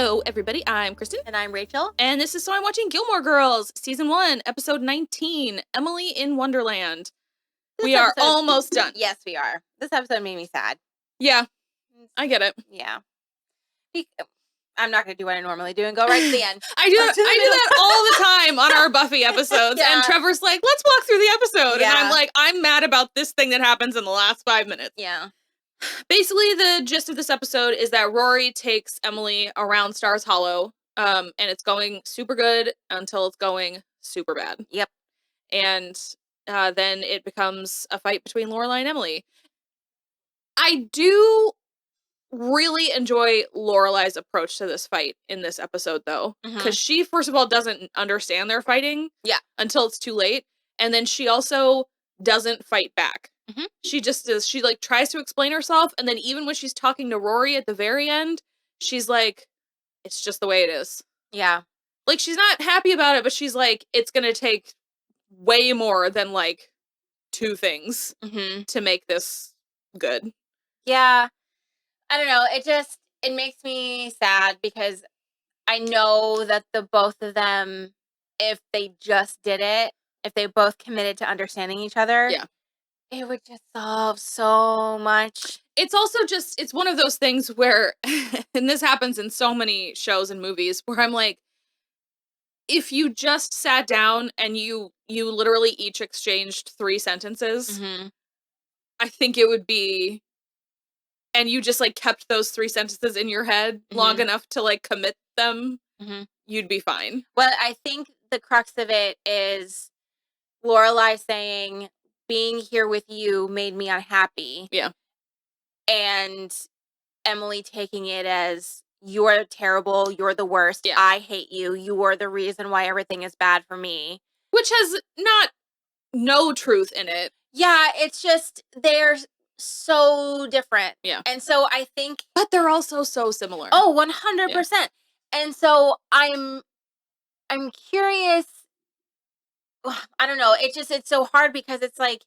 Hello, everybody. I'm Kristen. And I'm Rachel. And this is So I'm Watching Gilmore Girls, Season 1, Episode 19, Emily in Wonderland. We are almost done. Yes, we are. This episode made me sad. Yeah, I get it. Yeah. I'm not going to do what I normally do and go right to the end. I do that all the time on our Buffy episodes. Yeah. And Trevor's like, let's walk through the episode. Yeah. And I'm like, I'm mad about this thing that happens in the last 5 minutes. Yeah. Basically, the gist of this episode is that Rory takes Emily around Stars Hollow, and it's going super good until it's going super bad. Yep. And then it becomes a fight between Lorelai and Emily. I do really enjoy Lorelai's approach to this fight in this episode, though, because she, first of all, doesn't understand they're fighting until it's too late, and then she also doesn't fight back. She just does. She like tries to explain herself, and then even when she's talking to Rory at the very end, she's like, "It's just the way it is." Yeah, like she's not happy about it, but she's like, "It's gonna take way more than like 2 things to make this good." Yeah, I don't know. It makes me sad because I know that the both of them, if they just did it, if they both committed to understanding each other, it would just solve so much. It's also just, it's one of those things where, and this happens in so many shows and movies, where I'm like, if you just sat down and you literally each exchanged 3 sentences, I think it would be, and you just like kept those 3 sentences in your head long enough to like commit them, you'd be fine. Well, I think the crux of it is Lorelai saying, being here with you made me unhappy. Yeah. And Emily taking it as, you're terrible, you're the worst, I hate you, you are the reason why everything is bad for me. Which has no truth in it. Yeah, it's just, they're so different. Yeah. And so I think... But they're also so similar. Oh, 100%. Yeah. And so I'm curious... I don't know. It's so hard because it's like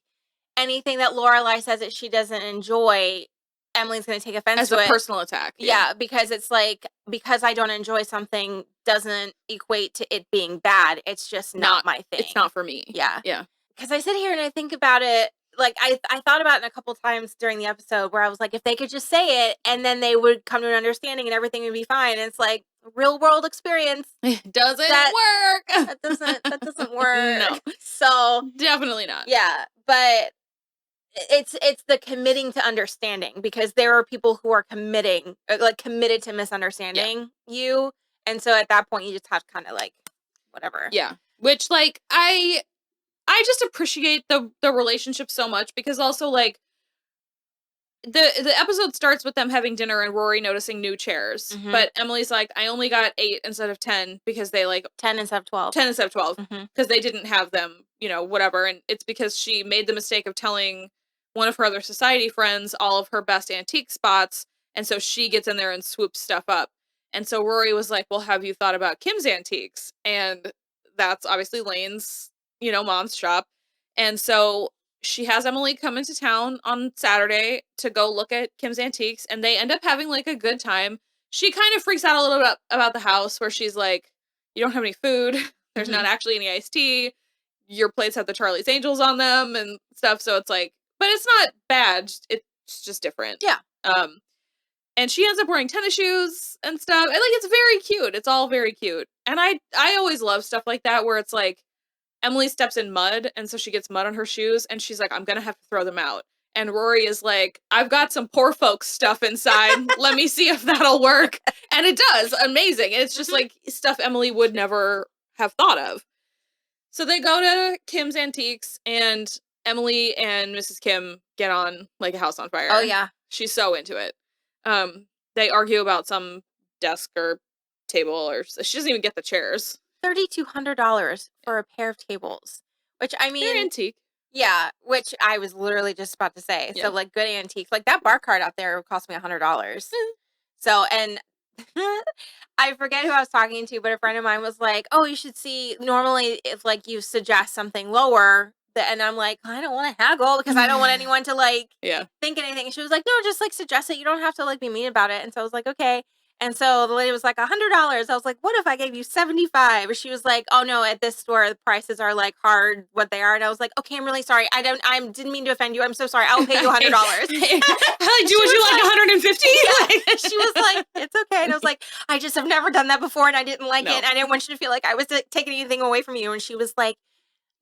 anything that Lorelai says that she doesn't enjoy, Emily's going to take offense to it. As a personal attack. Yeah, because it's like, because I don't enjoy something doesn't equate to it being bad. It's just not my thing. It's not for me. Yeah. Yeah. Because I sit here and I think about it, like I thought about it a couple times during the episode where I was like, if they could just say it and then they would come to an understanding and everything would be fine. And it's like, real world experience. It doesn't work. That doesn't work. No. So definitely not. Yeah. But it's the committing to understanding, because there are people who are committed to misunderstanding you. And so at that point you just have to kind of like, whatever. Yeah. Which like, I just appreciate the relationship so much, because also like the episode starts with them having dinner and Rory noticing new chairs, but Emily's like, I only got 8 instead of 10 because they like 10 instead of 12 because they didn't have them, whatever. And it's because she made the mistake of telling one of her other society friends all of her best antique spots, and so she gets in there and swoops stuff up. And so Rory was like, well, have you thought about Kim's Antiques? And that's obviously Lane's mom's shop. And so she has Emily come into town on Saturday to go look at Kim's Antiques, and they end up having like a good time. She kind of freaks out a little bit about the house, where she's like, you don't have any food. There's not actually any iced tea. Your plates have the Charlie's Angels on them and stuff. So it's like, but it's not bad. It's just different. Yeah. And she ends up wearing tennis shoes and stuff. And like, it's very cute. It's all very cute. And I always love stuff like that, where it's like, Emily steps in mud, and so she gets mud on her shoes, and she's like, I'm gonna have to throw them out. And Rory is like, I've got some poor folks stuff inside. Let me see if that'll work. And it does. Amazing. And it's just like stuff Emily would never have thought of. So they go to Kim's Antiques, and Emily and Mrs. Kim get on like a house on fire. Oh, yeah. She's so into it. They argue about some desk or table, or she doesn't even get the chairs. $3,200 for a pair of tables, which I mean, they're antique. Yeah, which I was literally just about to say. Yeah. So like good antiques, like that bar cart out there cost me $100. So, and I forget who I was talking to, but a friend of mine was like, oh, you should see, normally if like you suggest something lower, and I'm like, I don't want to haggle because I don't want anyone to like think anything. And she was like, no, just like suggest it. You don't have to like be mean about it. And so I was like, okay. And so the lady was like, $100. I was like, what if I gave you 75? She was like, oh no, at this store, the prices are like hard what they are. And I was like, okay, I'm really sorry. I didn't mean to offend you. I'm so sorry. I'll pay you $100. Would you like 150? Yeah. She was like, it's okay. And I was like, I just have never done that before and I didn't like it. And I didn't want you to feel like I was taking anything away from you. And she was like,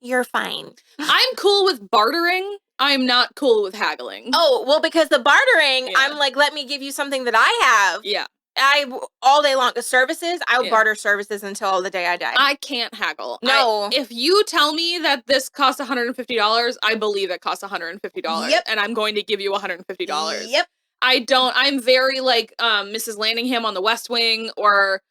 you're fine. I'm cool with bartering. I'm not cool with haggling. Oh, well, because the bartering, I'm like, let me give you something that I have. Yeah. All day long, the services, I would barter services until the day I die. I can't haggle. No. If you tell me that this costs $150, I believe it costs $150. Yep. And I'm going to give you $150. Yep. I'm very like Mrs. Landingham on The West Wing or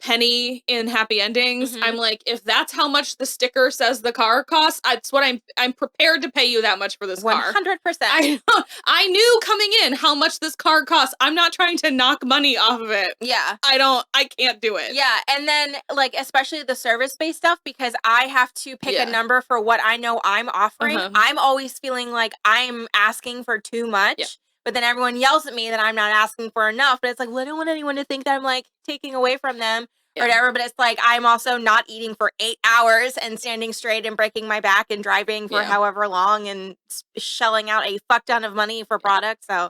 Penny in Happy Endings. I'm like, if that's how much the sticker says the car costs, that's what I'm prepared to pay you that much for this car. 100%. I knew coming in how much this car costs. I'm not trying to knock money off of it. Yeah. I can't do it. Yeah. And then like, especially the service-based stuff, because I have to pick a number for what I know I'm offering. I'm always feeling like I'm asking for too much. Yeah. But then everyone yells at me that I'm not asking for enough. But it's like, well, I don't want anyone to think that I'm like taking away from them or whatever. But it's like, I'm also not eating for 8 hours and standing straight and breaking my back and driving for however long and shelling out a fuck ton of money for products. So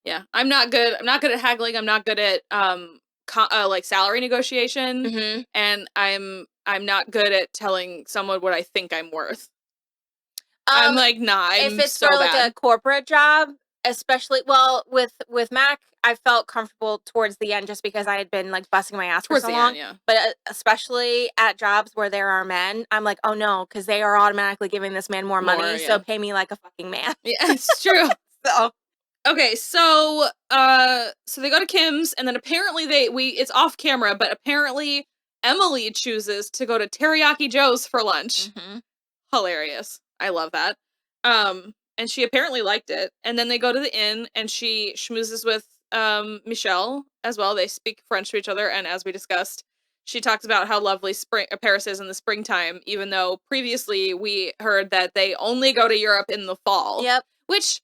yeah, I'm not good at haggling. I'm not good at like salary negotiation. And I'm not good at telling someone what I think I'm worth. I'm like, nah, if it's so for like a corporate job, especially, well, with Mac, I felt comfortable towards the end just because I had been like busting my ass for so long. But especially at jobs where there are men, I'm like, oh no, because they are automatically giving this man more money, so pay me like a fucking man. Yeah, it's true. So okay, so they go to Kim's, and then apparently it's off camera, but apparently Emily chooses to go to Teriyaki Joe's for lunch. Hilarious. I love that. And she apparently liked it. And then they go to the inn, and she schmoozes with Michelle as well. They speak French to each other, and as we discussed, she talks about how lovely Paris is in the springtime, even though previously we heard that they only go to Europe in the fall. Yep. Which,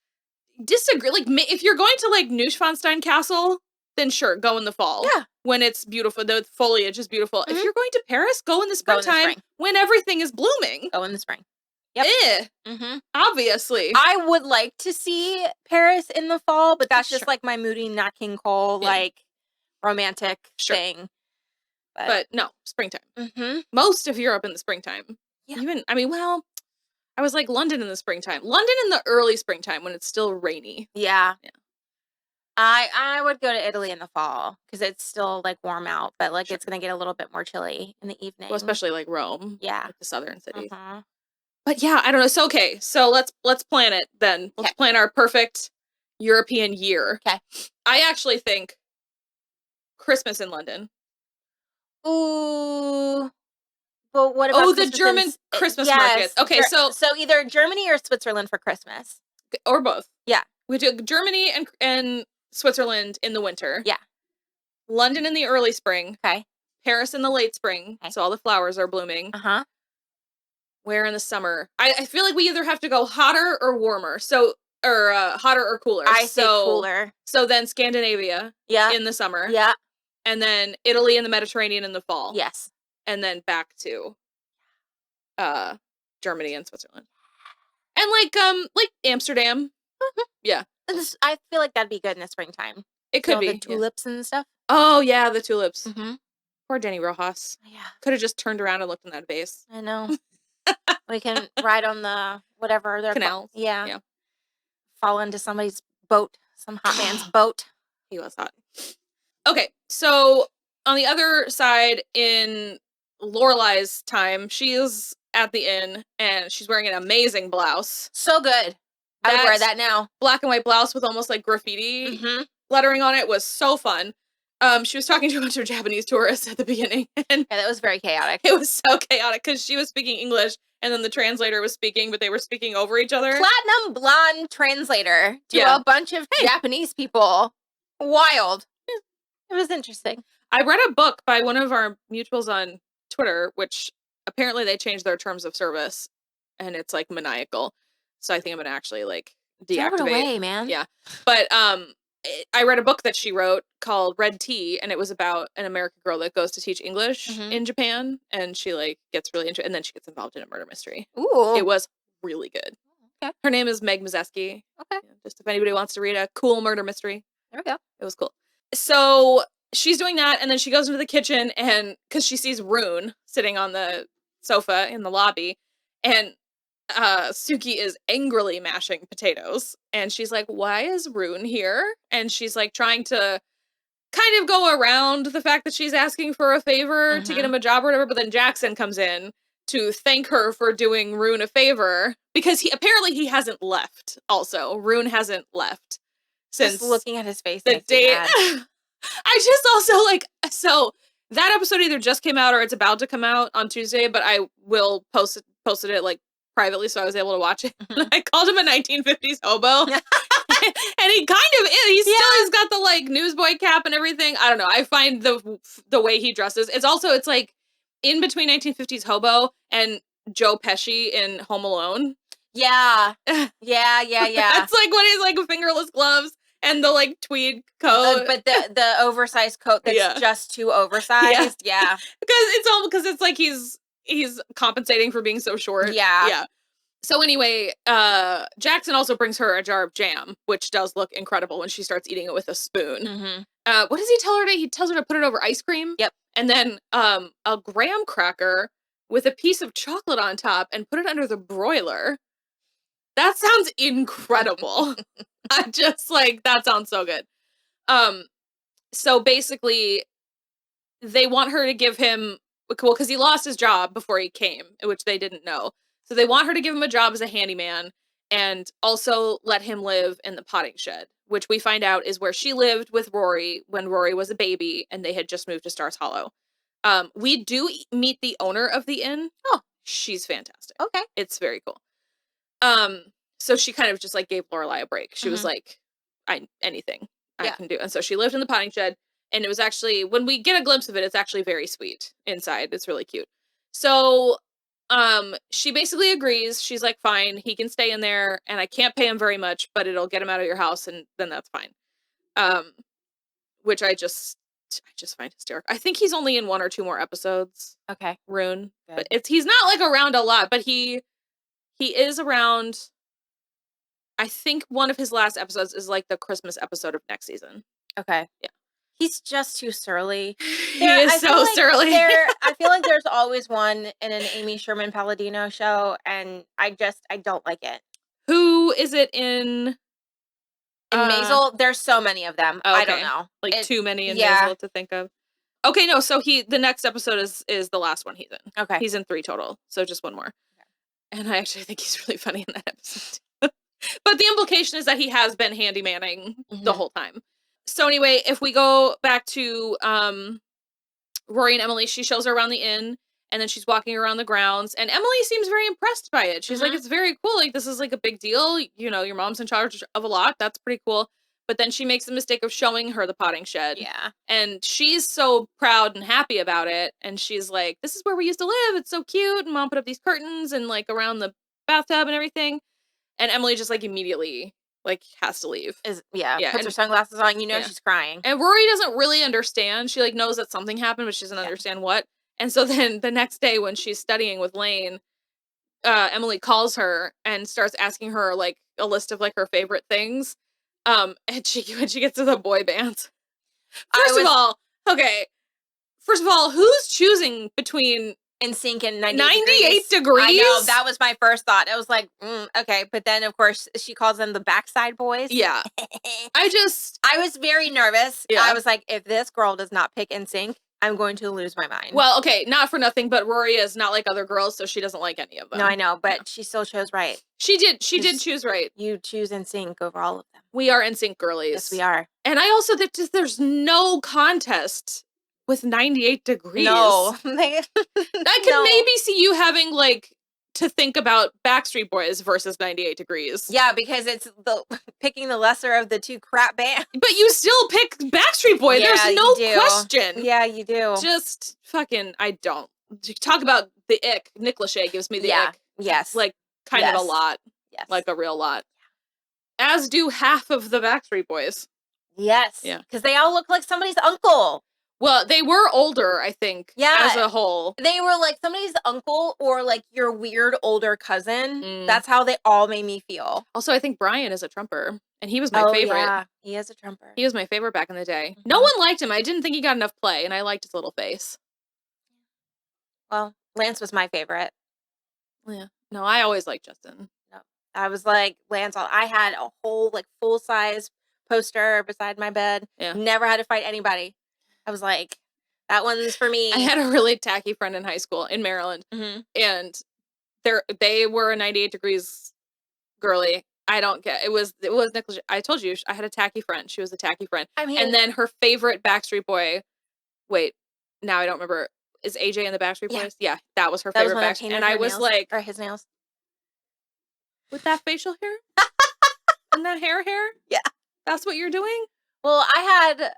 disagree. Like, if you're going to, like, Neuschwanstein Castle, then sure, go in the fall. Yeah. When it's beautiful. The foliage is beautiful. If you're going to Paris, go in the springtime when everything is blooming. Go in the spring. Yep. Obviously. I would like to see Paris in the fall, but that's just like my moody Nat King Cole, like romantic thing. But no, springtime. Most of Europe in the springtime. Yeah. Even, I mean, well, I was like London in the springtime. London in the early springtime when it's still rainy. Yeah. I would go to Italy in the fall because it's still like warm out, but like it's going to get a little bit more chilly in the evening. Well, especially like Rome. Yeah. Like the southern cities. But yeah, I don't know. So, okay. So let's plan it then. Let's plan our perfect European year. Okay. I actually think Christmas in London. Ooh. Well, what about the German Christmas markets? Okay, so either Germany or Switzerland for Christmas. Or both. Yeah. We do Germany and Switzerland in the winter. Yeah. London in the early spring. Okay. Paris in the late spring. Okay. So all the flowers are blooming. Where in the summer? I feel like we either have to go hotter or warmer. So, or hotter or cooler. I say cooler. So then Scandinavia in the summer. Yeah. And then Italy and the Mediterranean in the fall. Yes. And then back to Germany and Switzerland. And like Amsterdam. Yeah. I feel like that'd be good in the springtime. It could be. The tulips and stuff. Oh, yeah, the tulips. Poor Jenny Rojas. Yeah. Could have just turned around and looked in that vase. I know. We can ride on the whatever they're canals. Yeah. Fall into somebody's boat, some hot man's boat. He was hot. Okay, so on the other side, in Lorelai's time, she is at the inn and she's wearing an amazing blouse. So good. I would wear that now. Black and white blouse with almost like graffiti lettering on it was so fun. She was talking to a bunch of Japanese tourists at the beginning. And that was very chaotic. It was so chaotic because she was speaking English and then the translator was speaking, but they were speaking over each other. Platinum blonde translator to a bunch of Japanese people. Wild. It was interesting. I read a book by one of our mutuals on Twitter, which apparently they changed their terms of service and it's like maniacal. So I think I'm going to actually like deactivate. Throw it away, man. Yeah. But I read a book that she wrote called Red Tea, and it was about an American girl that goes to teach English in Japan, and she like gets really into it, and then she gets involved in a murder mystery. Ooh. It was really good. Okay. Her name is Meg Mazeski. Okay. Yeah, just if anybody wants to read a cool murder mystery. There we go. It was cool. So she's doing that, and then she goes into the kitchen, and because she sees Rune sitting on the sofa in the lobby, and Suki is angrily mashing potatoes, and she's like, why is Rune here? And she's like trying to kind of go around the fact that she's asking for a favor to get him a job or whatever, but then Jackson comes in to thank her for doing Rune a favor, because he hasn't left. Also, Rune hasn't left since just looking at his face. The day. I just also like, so that episode either just came out or it's about to come out on Tuesday, but I will posted it like privately, so I was able to watch it. I called him a 1950s hobo. And he kind of is. He's got the like newsboy cap and everything. I don't know. I find the way he dresses. It's like in between 1950s hobo and Joe Pesci in Home Alone. Yeah. Yeah. That's like when he's like fingerless gloves and the like tweed coat. But the oversized coat that's just too oversized. Yeah. Because it's like he's compensating for being so short. Yeah. So anyway, Jackson also brings her a jar of jam, which does look incredible when she starts eating it with a spoon. What does he tell her to? He tells her to put it over ice cream. Yep. And then a graham cracker with a piece of chocolate on top and put it under the broiler. That sounds incredible. I just like, that sounds so good. So basically, they want her to give him, well, because he lost his job before he came, which they didn't know. So they want her to give him a job as a handyman and also let him live in the potting shed, which we find out is where she lived with Rory when Rory was a baby and they had just moved to Stars Hollow. We do meet the owner of the inn. Oh, she's fantastic. Okay. It's very cool. So she kind of just like gave Lorelai a break. She was like, anything I can do. And so she lived in the potting shed, and it was actually, when we get a glimpse of it, it's actually very sweet inside. It's really cute. So she basically agrees. She's like, fine, he can stay in there, and I can't pay him very much, but it'll get him out of your house, and then that's fine. Which I just find hysterical. I think he's only in 1 or 2 more episodes. Okay. Rune. Good. But he's not like around a lot, but he is around. I think one of his last episodes is like the Christmas episode of next season. Okay. Yeah. He's just too surly. He is so surly. I feel like there's always one in an Amy Sherman-Palladino show, and I don't like it. Who is it in? In Maisel, there's so many of them. Okay. I don't know. Like too many in Maisel to think of. Okay, no, so the next episode is the last one he's in. Okay. He's in 3 total, so just 1 more. Okay. And I actually think he's really funny in that episode. But the implication is that he has been handymanning the whole time. So anyway, if we go back to Rory and Emily, she shows her around the inn, and then she's walking around the grounds, and Emily seems very impressed by it. She's like, it's very cool. Like, this is like a big deal. You know, your mom's in charge of a lot. That's pretty cool. But then she makes the mistake of showing her the potting shed. Yeah. And she's so proud and happy about it. And she's like, this is where we used to live. It's so cute. And Mom put up these curtains and like around the bathtub and everything. And Emily just like immediately like has to leave. Puts her sunglasses on, she's crying. And Rory doesn't really understand. She like knows that something happened, but she doesn't understand what. And so then the next day when she's studying with Lane, Emily calls her and starts asking her like a list of like her favorite things. And when she gets to the boy bands. First of all, who's choosing between NSYNC and 98 degrees? I know, that was my first thought. I was like, okay. But then, of course, she calls them the Backside Boys. Yeah. I was very nervous. Yeah. I was like, if this girl does not pick NSYNC, I'm going to lose my mind. Well, okay, not for nothing, but Rory is not like other girls, so she doesn't like any of them. No, I know, but she still chose right. She did choose right. You choose NSYNC over all of them. We are NSYNC girlies. Yes, we are. And I also think there's no contest with 98 degrees. No. I could maybe see you having like to think about Backstreet Boys versus 98 degrees. Yeah, because it's picking the lesser of the 2 crap bands. But you still pick Backstreet Boy. Yeah, there's no question. Yeah, you do. Just fucking, I don't. Talk about the ick. Nick Lachey gives me the ick. Yes. Like kind of a lot. Yes. Like a real lot. As do half of the Backstreet Boys. Yes. Yeah. Because they all look like somebody's uncle. Well, they were older, I think, as a whole. They were like somebody's uncle or like your weird older cousin. Mm. That's how they all made me feel. Also, I think Brian is a Trumper, and he was my favorite. Yeah, he is a Trumper. He was my favorite back in the day. Mm-hmm. No one liked him. I didn't think he got enough play, and I liked his little face. Well, Lance was my favorite. Yeah. No, I always liked Justin. No, I was like, Lance, I had a whole like full-size poster beside my bed. Yeah. Never had to fight anybody. I was like, that one's for me. I had a really tacky friend in high school in Maryland, and they were a 98 Degrees girly. I don't get it was negligent. I told you I had a tacky friend. She was a tacky friend. I mean, and then her favorite Backstreet Boy. Wait, now I don't remember. Is AJ in the Backstreet Boys? Yeah, that was her favorite Backstreet. And I was like, or his nails with that facial hair and that hair. Yeah, that's what you're doing. Well, I had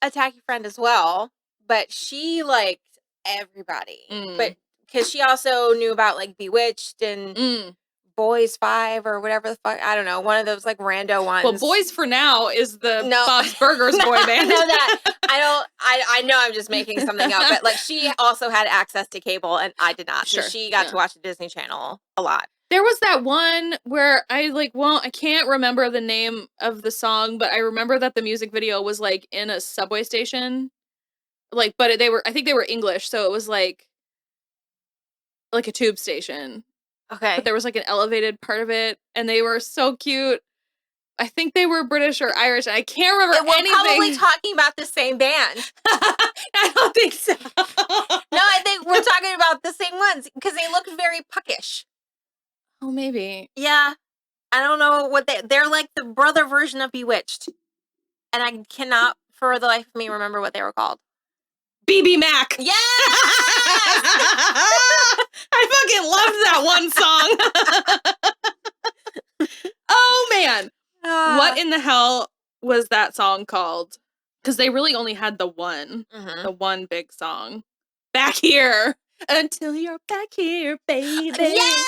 a tacky friend as well, but she liked everybody. But because she also knew about like Bewitched and Boys 5 or whatever the fuck, I don't know, one of those like rando ones. Well, Boys for Now is the Bob's Burgers boy band. I know that. I know I'm just making something up, but like she also had access to cable and I did not. Sure. So she got to watch the Disney Channel a lot. There was that one where I can't remember the name of the song, but I remember that the music video was like in a subway station. Like, but I think they were English, so it was like a tube station. Okay. But there was like an elevated part of it, and they were so cute. I think they were British or Irish. I can't remember anything. We're probably talking about the same band. I don't think so. No, I think we're talking about the same ones because they look very puckish. Oh, maybe. Yeah. I don't know what they're like the brother version of Bewitched. And I cannot for the life of me remember what they were called. BB Mac. Yes! I fucking loved that one song. Oh, man. What in the hell was that song called? Because they really only had the one big song. Back Here. Until you're back here, baby. Yes!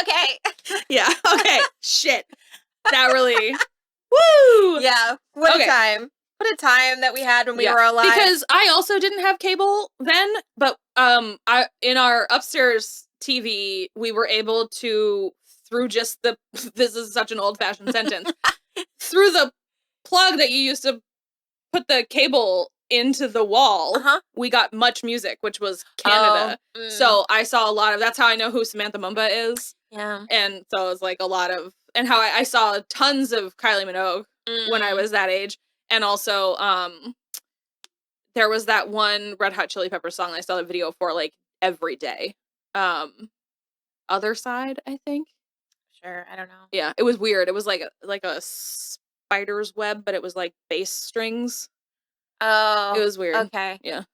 Okay. Yeah, okay. Shit. That really... Woo! Yeah. What a time. What a time that we had when we were alive. Because I also didn't have cable then, but in our upstairs TV, we were able to, through just this is such an old-fashioned sentence, through the plug that you used to put the cable into the wall, we got Much Music, which was Canada. So I saw a lot of, that's how I know who Samantha Mumba is. Yeah. And so it was like a lot of, and how I saw tons of Kylie Minogue when I was that age. And also, there was that one Red Hot Chili Peppers song I saw the video for like every day. Other Side, I think. Sure, I don't know. Yeah, it was weird. It was like a spider's web, but it was like bass strings. Oh. It was weird. Okay. Yeah.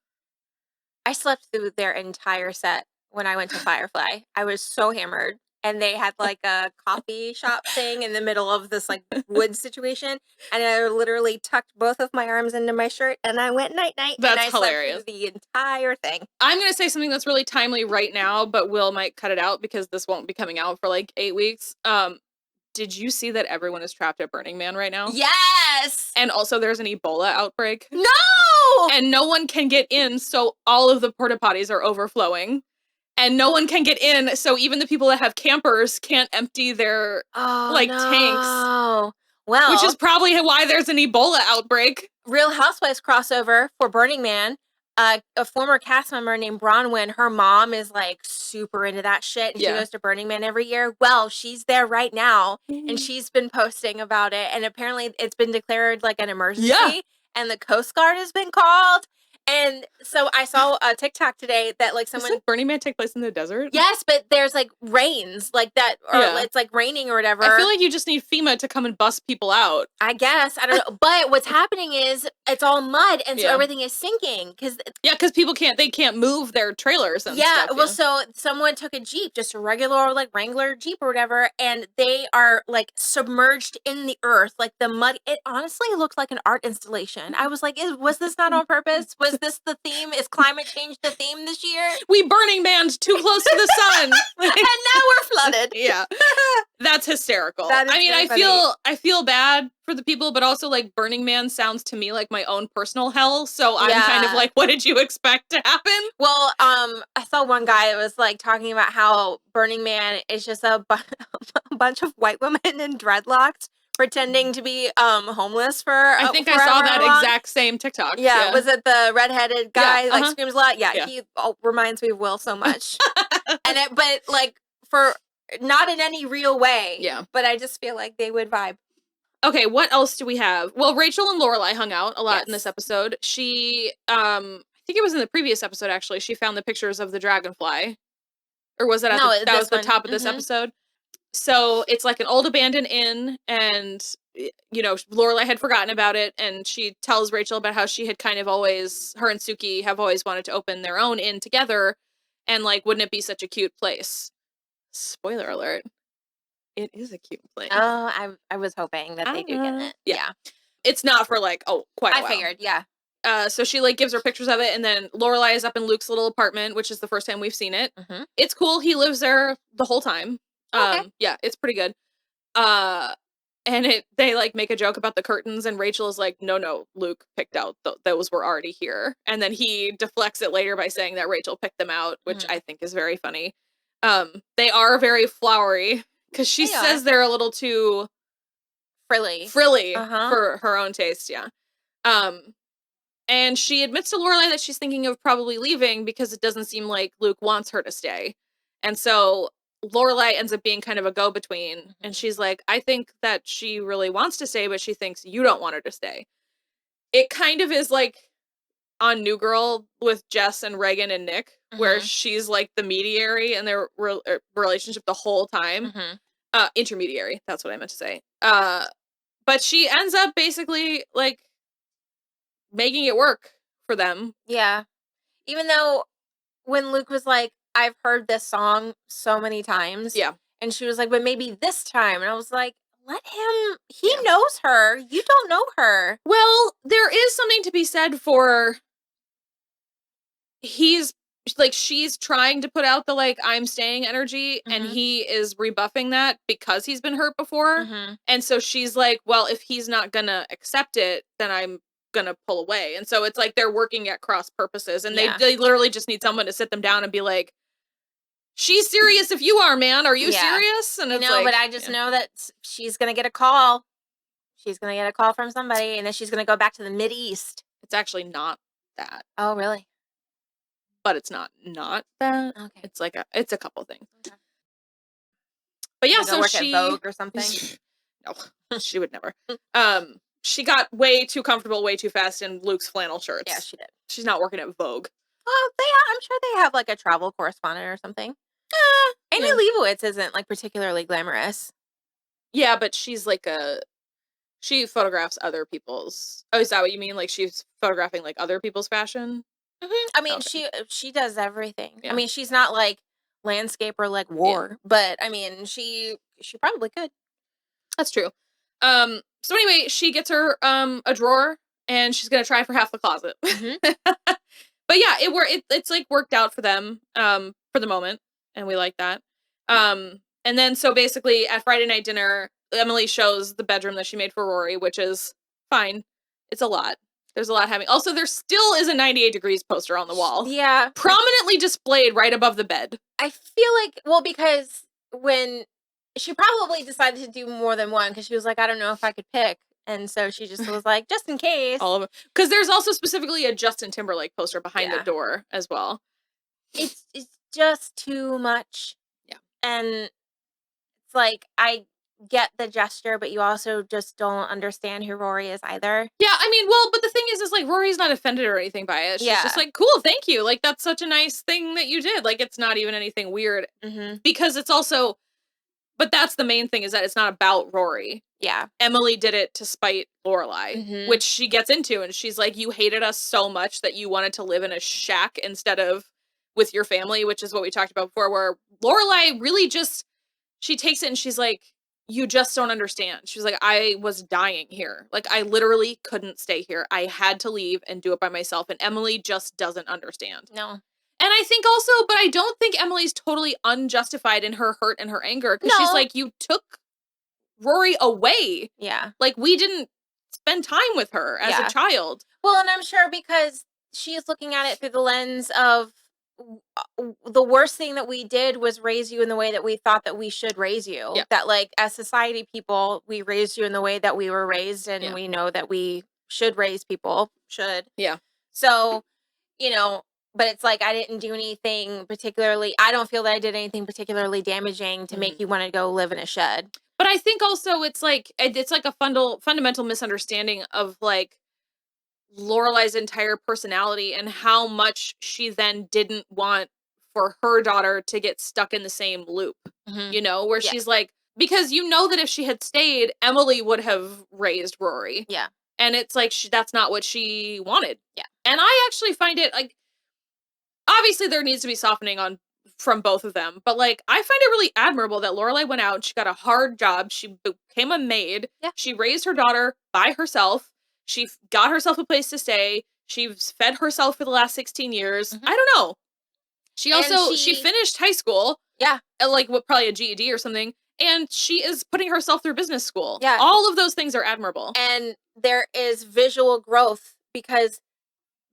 I slept through their entire set when I went to Firefly. I was so hammered. And they had like a coffee shop thing in the middle of this like wood situation. And I literally tucked both of my arms into my shirt and I went night-night. That's and I hilarious. Slept through the entire thing. I'm going to say something that's really timely right now, but Will might cut it out because this won't be coming out for like 8 weeks. Did you see that everyone is trapped at Burning Man right now? Yes! And also there's an Ebola outbreak. No! And no one can get in, so all of the porta potties are overflowing. And no one can get in, so even the people that have campers can't empty their tanks. Well, which is probably why there's an Ebola outbreak. Real Housewives crossover for Burning Man. A former cast member named Bronwyn, her mom is like super into that shit, and she goes to Burning Man every year. Well, she's there right now, and she's been posting about it, and apparently it's been declared like an emergency, and the Coast Guard has been called. And so I saw a TikTok today that like someone... Doesn't Burning Man take place in the desert? Yes, but there's like rains like that, or it's like raining or whatever. I feel like you just need FEMA to come and bust people out. I guess. I don't know. But what's happening is it's all mud, and so everything is sinking. Because people can't move their trailers and stuff. Well, so someone took a Jeep, just a regular like Wrangler Jeep or whatever, and they are like submerged in the earth, like the mud. It honestly looked like an art installation. I was like, was this not on purpose? Was this the theme? Is climate change the theme this year? We Burning Man's too close to the sun. And now we're flooded. Yeah. That's hysterical. That is I mean, really funny. I feel bad for the people, but also like Burning Man sounds to me like my own personal hell. So I'm kind of Yeah. like, what did you expect to happen? Well, I saw one guy that was like talking about how Burning Man is just a bunch of white women in dreadlocks pretending to be homeless for I think I saw that exact same TikTok. Yeah, was it the redheaded guy Yeah, like screams a lot? Yeah, Yeah. he reminds me of Will so much. But like for not in any real way. Yeah. But I just feel like they would vibe. Okay, what else do we have? Well, Rachel and Lorelai hung out a lot in this Yes. episode. She, I think it was in the previous episode actually. She found the pictures of the dragonfly, or was it at No, that was the one. top of this episode? So it's like an old abandoned inn, and you know Lorelai had forgotten about it, and she tells Rachel about how she had kind of always, her and Suki have always wanted to open their own inn together, and like, wouldn't it be such a cute place? Spoiler alert. It is a cute place. Oh, I was hoping that they do get it. Yeah. It's not for like, quite a while. I figured, yeah. So she like gives her pictures of it, and then Lorelai is up in Luke's little apartment, which is the first time we've seen it. Mm-hmm. It's cool. He lives there the whole time. Okay. Yeah, it's pretty good. And they like make a joke about the curtains, and Rachel is like, no, Luke picked out those were already here, and then he deflects it later by saying that Rachel picked them out, which I think is very funny. They are very flowery because she says they're a little too frilly for her own taste. Yeah. And she admits to Lorelai that she's thinking of probably leaving because it doesn't seem like Luke wants her to stay. And so Lorelai ends up being kind of a go-between. And she's like, I think that she really wants to stay, but she thinks you don't want her to stay. It kind of is like on New Girl with Jess and Reagan and Nick, where she's like the mediary in their relationship the whole time. Intermediary, that's what I meant to say. But she ends up basically like making it work for them. Yeah. Even though when Luke was like, I've heard this song so many times. Yeah. And she was like, but maybe this time. And I was like, let him. He knows her. You don't know her. Well, there is something to be said for he's like, she's trying to put out the like, I'm staying energy, and he is rebuffing that because he's been hurt before. And so she's like, well, if he's not gonna accept it, then I'm gonna pull away. And so it's like they're working at cross purposes, and they literally just need someone to sit them down and be like, she's serious if you are, man. Are you serious? And it's no, but I just know that she's gonna get a call. She's gonna get a call from somebody, and then she's gonna go back to the Mideast. It's actually not that. Oh, really? But it's not that. Okay. It's like it's a couple things. Okay. But yeah, so work she at Vogue or something. No, she would never. She got way too comfortable way too fast in Luke's flannel shirts. Yeah, she did. She's not working at Vogue. Well, I'm sure they have like a travel correspondent or something. Amy Leibovitz isn't like particularly glamorous. Yeah, but she's like she photographs other people's. Oh, is that what you mean? Like she's photographing like other people's fashion? I mean, she does everything. Yeah. I mean, she's not like landscaper like War, but I mean, she probably could. That's true. So anyway, she gets her a drawer, and she's gonna try for half the closet. But yeah, it's like worked out for them for the moment, and we like that. And then so basically at Friday night dinner, Emily shows the bedroom that she made for Rory, which is fine. It's a lot. There's a lot happening. Also, there still is a 98 Degrees poster on the wall. Yeah. Prominently displayed right above the bed. I feel like, well, because when she probably decided to do more than one, because she was like, I don't know if I could pick. And so she just was like, just in case. All of it. Because there's also specifically a Justin Timberlake poster behind the door as well. It's just too much. Yeah. And it's like, I get the gesture, but you also just don't understand who Rory is either. Yeah, I mean, well, but the thing is like Rory's not offended or anything by it. She's just like, cool, thank you. Like, that's such a nice thing that you did. Like, it's not even anything weird. Because it's also, but that's the main thing, is that it's not about Rory. Yeah. Emily did it to spite Lorelai, which she gets into, and she's like, you hated us so much that you wanted to live in a shack instead of with your family, which is what we talked about before, where Lorelai really just, she takes it and she's like, you just don't understand. She was like, I was dying here. Like, I literally couldn't stay here. I had to leave and do it by myself. And Emily just doesn't understand. No. And I think also, but I don't think Emily's totally unjustified in her hurt and her anger. Because she's like, you took Rory away. Yeah. Like, we didn't spend time with her as a child. Well, and I'm sure because she's looking at it through the lens of the worst thing that we did was raise you in the way that we thought that we should raise you. Yeah. That, like, as society people, we raised you in the way that we were raised, and we know that we should raise people. Yeah. So, you know, but it's like I didn't do anything particularly. I don't feel that I did anything particularly damaging to make you want to go live in a shed. But I think also it's like a fundamental misunderstanding of, like, Lorelai's entire personality and how much she then didn't want for her daughter to get stuck in the same loop. You know, where she's like, because you know that if she had stayed, Emily would have raised Rory. Yeah. And it's like, that's not what she wanted. Yeah. And I actually find it, like, obviously there needs to be softening from both of them, but, like, I find it really admirable that Lorelai went out, she got a hard job, she became a maid, she raised her daughter by herself, she got herself a place to stay, she's fed herself for the last 16 years. I don't know. She also, she finished high school. Yeah. Like, probably a GED or something. And she is putting herself through business school. Yeah. All of those things are admirable. And there is visual growth because,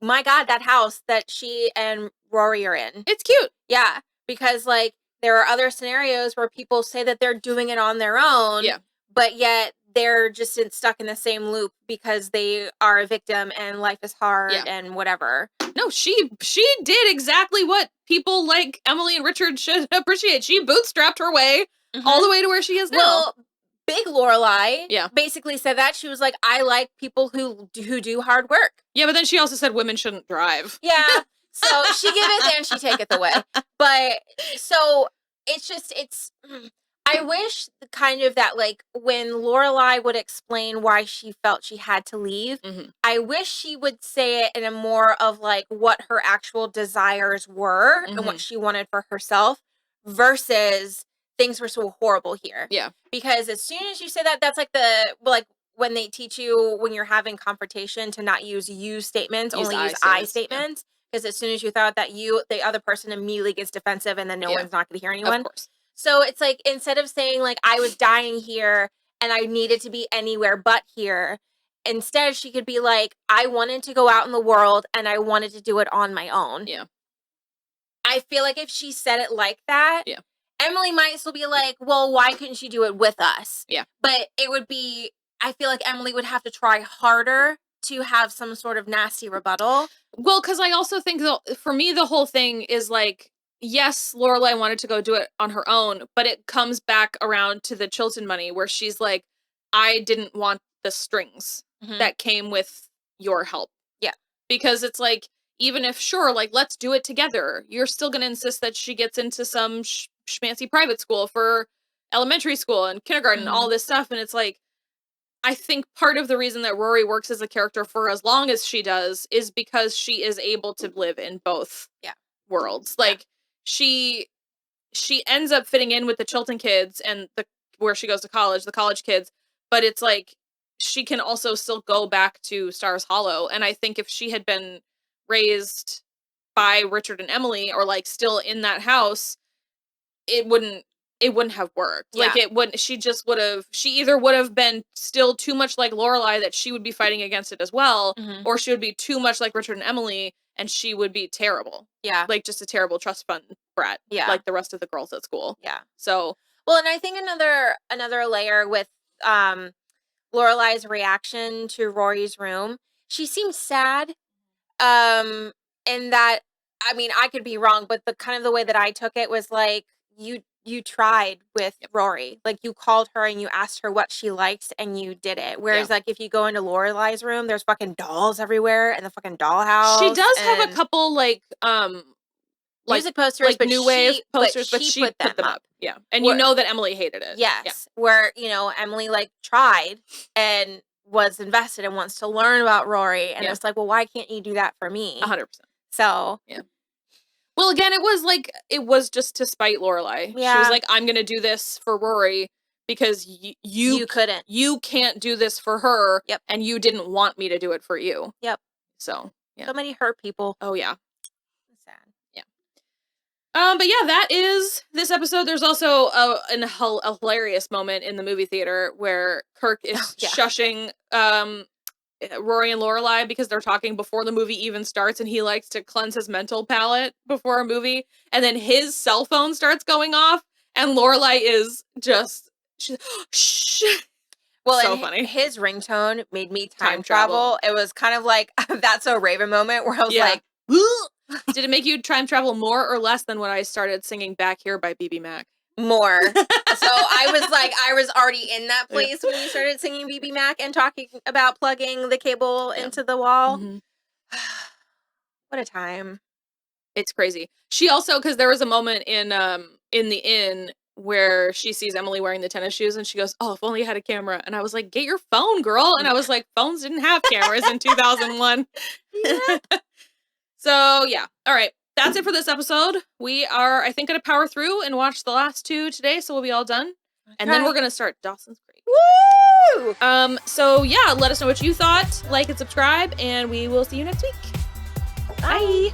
my God, that house that she and Rory are in. It's cute. Yeah. Because, like, there are other scenarios where people say that they're doing it on their own. Yeah. But yet they're just stuck in the same loop because they are a victim and life is hard and whatever. No, she did exactly what people like Emily and Richard should appreciate. She bootstrapped her way all the way to where she is now. Well, big Lorelai basically said that. She was like, I like people who do hard work. Yeah, but then she also said women shouldn't drive. Yeah. So she giveth and she taketh away. But so it's I wish kind of that, like, when Lorelai would explain why she felt she had to leave, I wish she would say it in a more of, like, what her actual desires were and what she wanted for herself versus things were so horrible here. Yeah. Because as soon as you say that, that's like when they teach you when you're having confrontation to not use you statements, only use I statements. Because as soon as you thought that the other person immediately gets defensive and then no one's not going to hear anyone. Of course. So it's like, instead of saying, like, I was dying here and I needed to be anywhere but here, instead she could be like, I wanted to go out in the world and I wanted to do it on my own. Yeah. I feel like if she said it like that, Emily might still be like, well, why couldn't she do it with us? Yeah. But it would be, I feel like Emily would have to try harder to have some sort of nasty rebuttal. Well, because I also think, for me, the whole thing is, like, yes, Lorelai wanted to go do it on her own, but it comes back around to the Chilton money where she's like, I didn't want the strings that came with your help. Yeah. Because it's like, even if, sure, like, let's do it together, you're still going to insist that she gets into some schmancy private school for elementary school and kindergarten and all this stuff. And it's like, I think part of the reason that Rory works as a character for as long as she does is because she is able to live in both worlds. Like, she ends up fitting in with the Chilton kids and where she goes to college, the college kids, but it's like she can also still go back to Stars Hollow. And I think if she had been raised by Richard and Emily, or, like, still in that house, it wouldn't have worked. Like, it wouldn't, she either would have been still too much like Lorelai that she would be fighting against it as well, or she would be too much like Richard and Emily and she would be terrible. Yeah. Like, just a terrible trust fund brat. Yeah. Like the rest of the girls at school. Yeah. So. Well, and I think another layer with Lorelai's reaction to Rory's room, she seemed sad. In that, I mean, I could be wrong, but the kind of the way that I took it was like, you tried with Rory. Like, you called her and you asked her what she liked and you did it. Whereas, like, if you go into Lorelai's room, there's fucking dolls everywhere and the fucking dollhouse. She does have a couple, like music posters, like, but new wave posters, but she put them up. Yeah. And you know that Emily hated it. Yes. Yeah. Where, Emily, like, tried and was invested and wants to learn about Rory. And it's like, well, why can't you do that for me? 100%. So. Yeah. Well, again, it was just to spite Lorelai. Yeah. She was like, I'm going to do this for Rory because you couldn't. You can't do this for her. Yep. And you didn't want me to do it for you. Yep. So, yeah. So many hurt people. Oh, yeah. Sad. Yeah. But yeah, that is this episode. There's also a hilarious moment in the movie theater where Kirk is shushing Rory and Lorelai because they're talking before the movie even starts, and he likes to cleanse his mental palate before a movie, and then his cell phone starts going off, and Lorelai is just shh. Well, so and funny. His ringtone made me time travel. It was kind of like That's So Raven moment where I was like, did it make you time travel more or less than when I started singing Back Here by BB Mac? More. So I was already in that place when you started singing BB Mac and talking about plugging the cable into the wall. Mm-hmm. What a time. It's crazy. She also, because there was a moment in the inn where she sees Emily wearing the tennis shoes and she goes, "Oh, if only you had a camera." And I was like, "Get your phone, girl." And I was like, phones didn't have cameras in 2001. Yeah. So yeah. All right. That's it for this episode. We are, I think, going to power through and watch the last 2 today, so we'll be all done. And then we're going to start Dawson's Creek. Woo! So yeah, let us know what you thought. Like and subscribe, and we will see you next week. Bye.